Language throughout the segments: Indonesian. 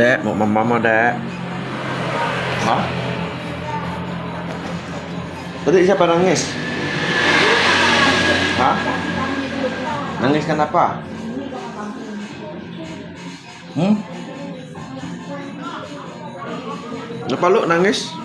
Dek, mau mama Dek. Hah? Tadi siapa nangis? Hah? Nangis kenapa? Kenapa lu nangis?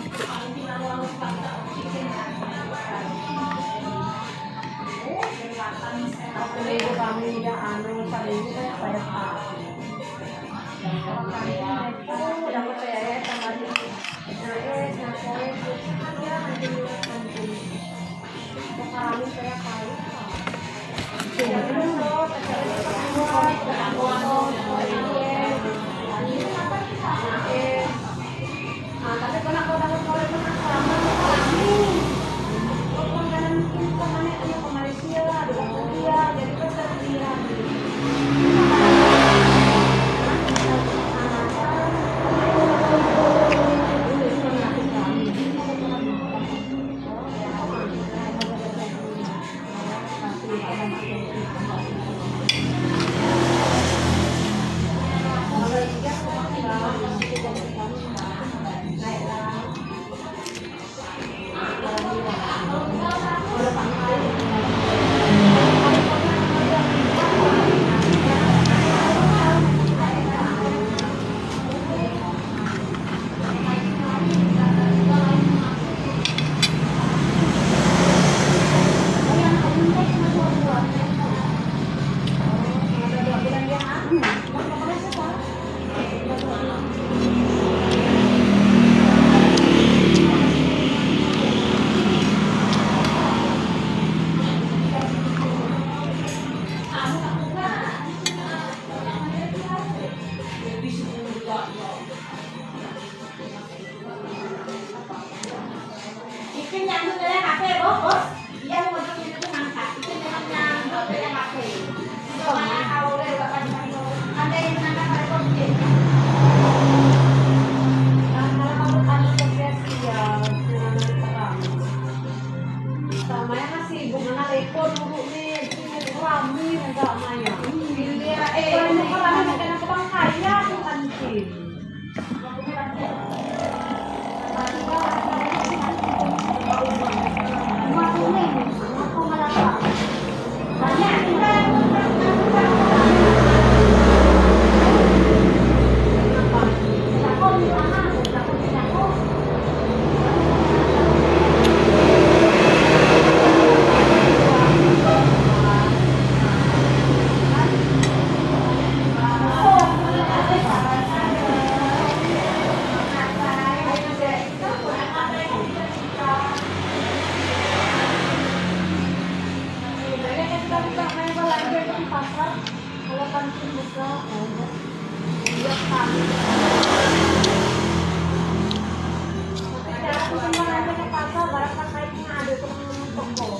Cara aku kemarin ke pasar, barang kaitnya ada teman-teman toko.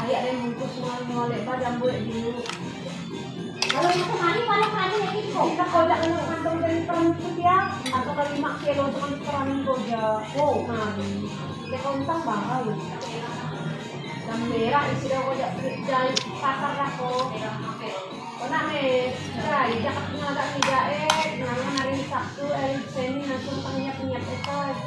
Ayah ada yang bungkus semua lebar dan boleh dulu. Kalau yang kemari paling yang itu kita kojak dengan kantong dari peran itu dia atau kali 5 kilo dengan peran kojak. Oh, kali. Kita kontang bahaya. Dan merah isi dah kojak dari pasar aku. Kena jai jakat ngagak dengan hari Sabtu, hari Senin langsung penyiap itu lagi.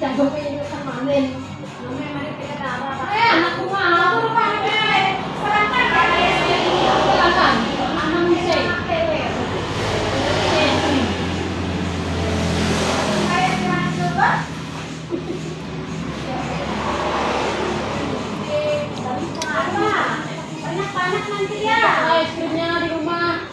Jago pengen kemarin, namanya kita darah. Anakku mah, aku lupa serangkan serangkan, anak bisa. Kayak gimana coba? Banyak nanti ya. Es krimnya di rumah.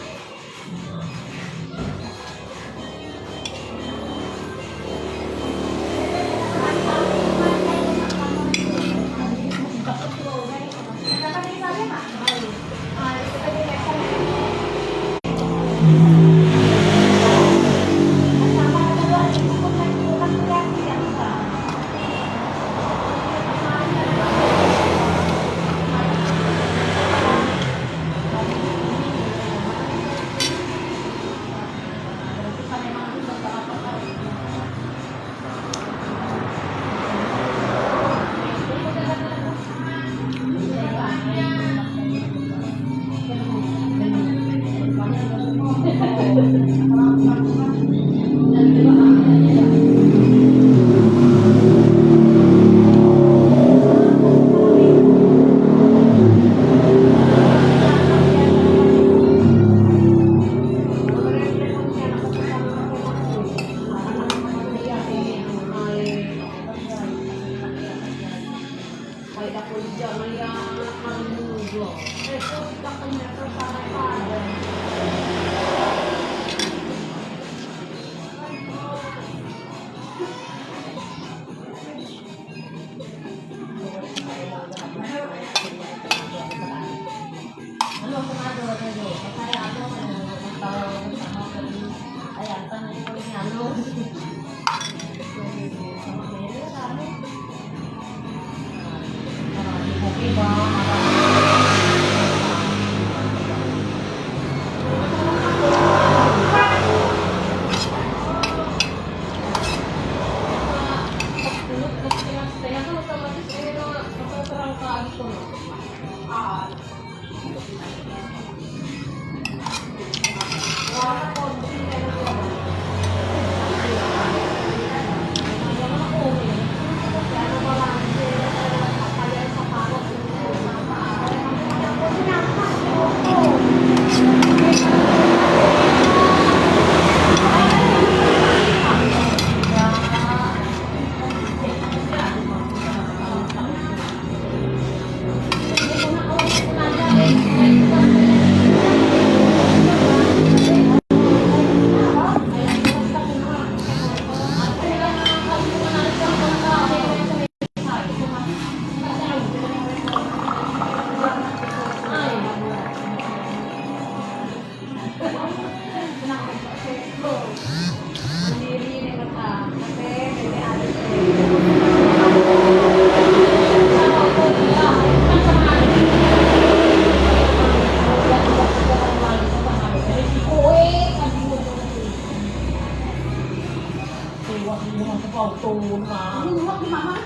Nunggak di mama.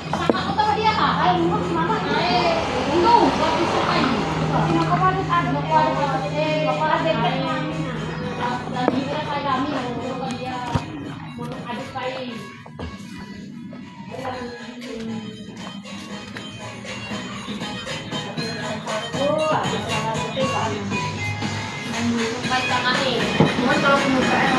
Kakak ko tawa dia kak. Ay, nunggak di mama. Ay, nunggak. Bakit sa kayo? Kinakawalit ada ko. Kapag ada namin na. Lagi na kay kami. Nunggak dia. Munong adit pa eh. Baik tangan nih. Cuma kalau pembukaan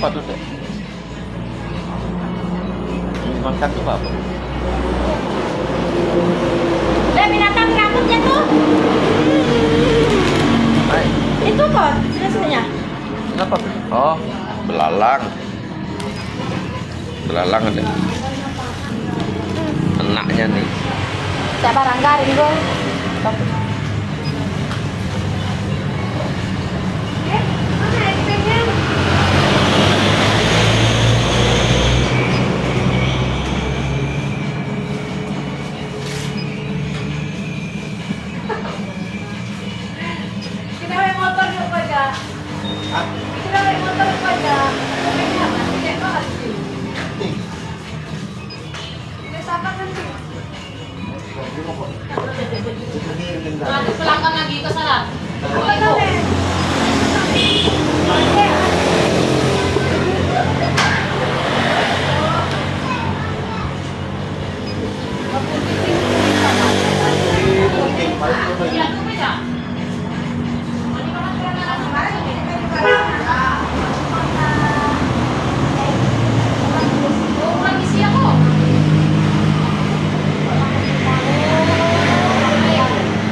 Apa tuh deh? Makan tuh apa? Binatang rambutnya tuh. Hai. Itu kok biasanya. Kenapa? Oh, belalang. Belalang ada. Enaknya nih. Siapa ranggarin gue? Mana ekspeknya? Kita naik motor yuk pada. Kita naik motor yuk pada. Ekspeknya apa? Tidak banget sih. Ini siapa kan sih? Nah, pelanggan lagi ke sana. Apa namanya? Iya, tuh beda. Oh, lagi siang kok.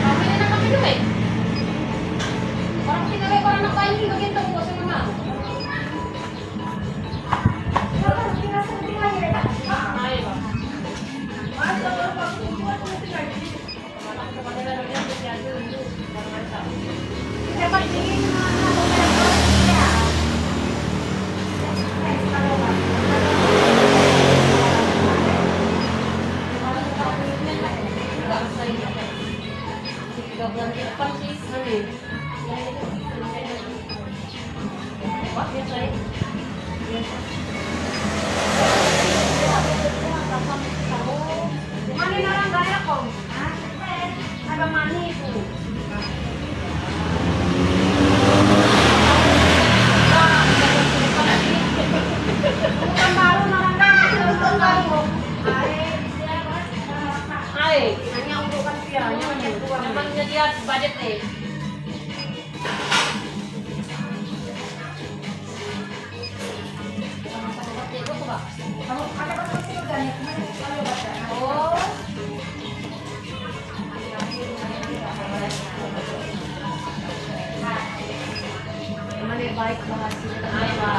Kami enak kami duit. Orang tinggal orang nak kain juga kita buat sama. Ayo. Bulan ke depan sih, nanti. Wah, biasa ya. Mana orang gaya kok? Ada mani itu. Bukan baru orang gaya, bukan baru. baik. Hanya untuk kan dia, hanya untuk Memangnya dia budget eh. Kamu ada apa sih udah kalau baca. Oh. Mana baik berhasil. Ayo.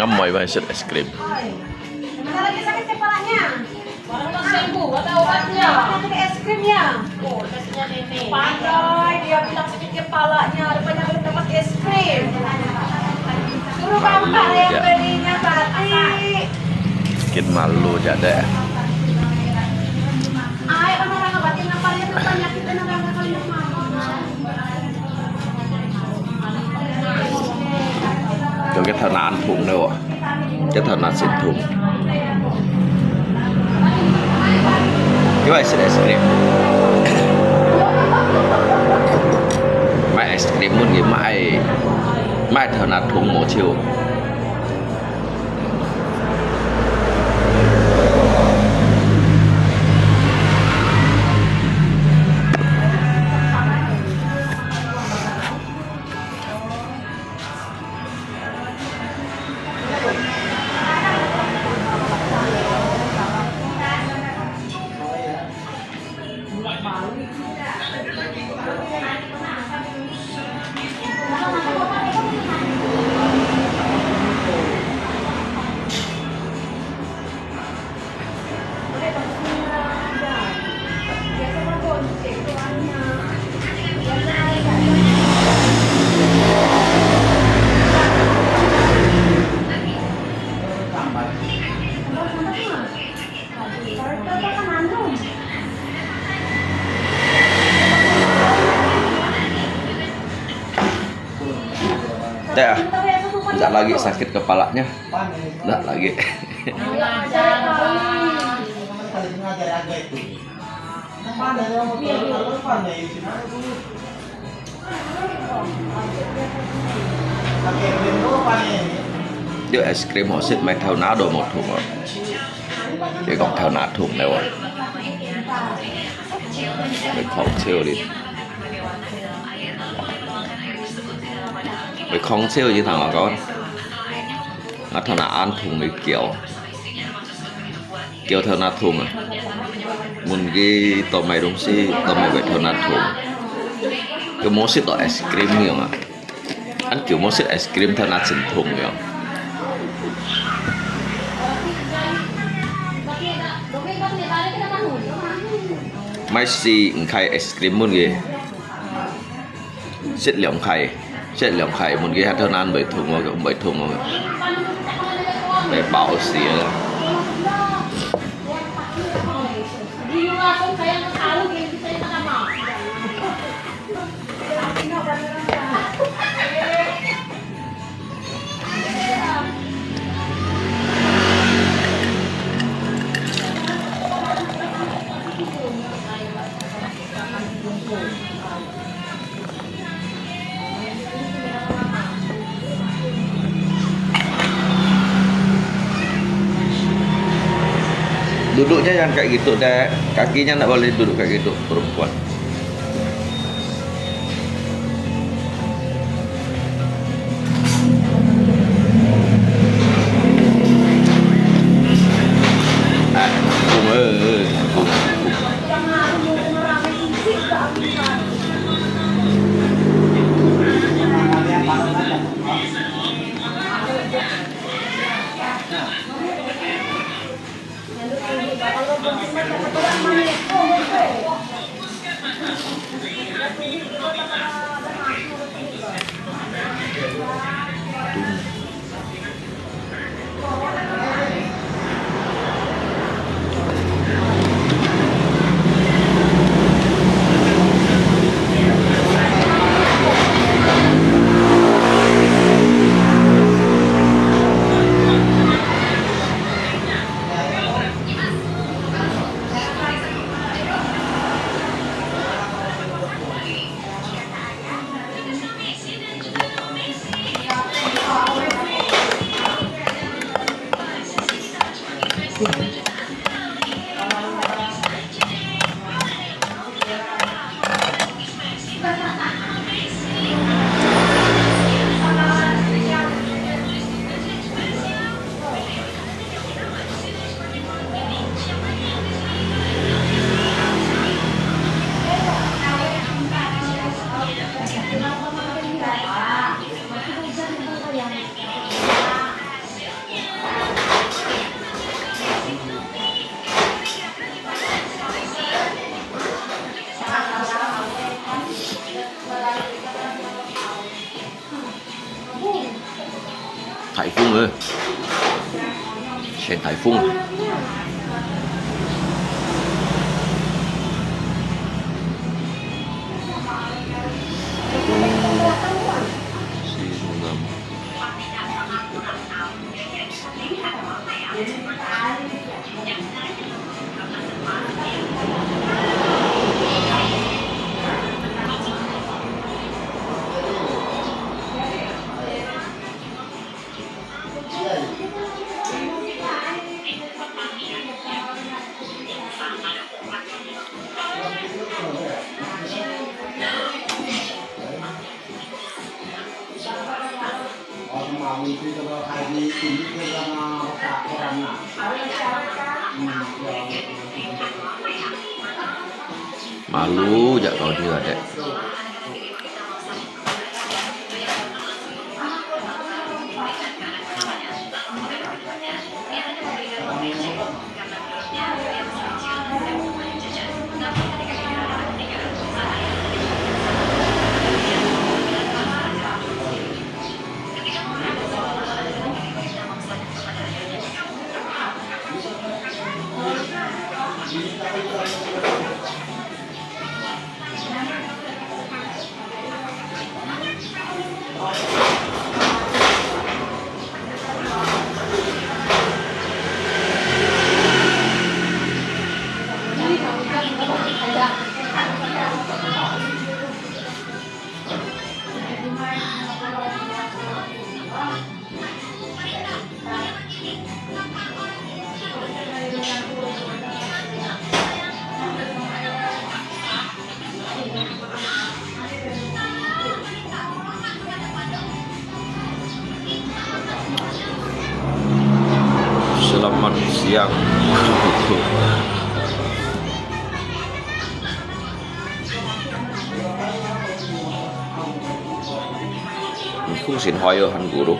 Ngamoy ba siya es krim? Mana lagi sakit kepalanya? Parang sembuh, ada obatnya. Pakai es krim ya? Oh, tesnya nenek. Pandai, dia bilang sakit kepalanya, rupanya belum dapat es krim. Suruh bapak yang belinya tadi. Bikin malu jada. Ay, ano lang ngabatin na pala yung penyakit na nakakalimutan yung mama. Cho cái thợ nạn thùng đâu ạ? Cái thợ nạn xịn thùng. Cái bài sẽ es krim. Mai es krim muốn nghĩ mai thợ nạn thùng một chiều. Ya, tidak lagi sakit kepalanya, tidak lagi. Điều es krim họ xịt mày theo ná đồ một thùng rồi, để còn theo ná thùng này rồi, để không siêu đi. Với không siêu như thằng là con nó thằng nào ăn thùng với kiểu theo nát thùng à muốn ghi tao mày đúng xí tao mày vậy theo nát thùng cái món xịt ice cream nhiều mà ăn kiểu món xịt ice cream theo nát xịt thùng nhiều mai xì khay ice cream muốn ghi xịt liỏng khay chết lòng khải một cái hạt thơm ăn bảy thùng rồi để bảo xì ra duduknya yang kayak gitu deh, kakinya nggak boleh duduk kayak gitu perempuan. phun ơi. Sen thải phun. Sinam. Malu jak kau dia ada. Selamat siang. Không xin hỏi ở Hàn Quốc đâu.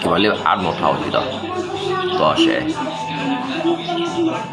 Kembali ăn một thầu gì đó. Toa sẽ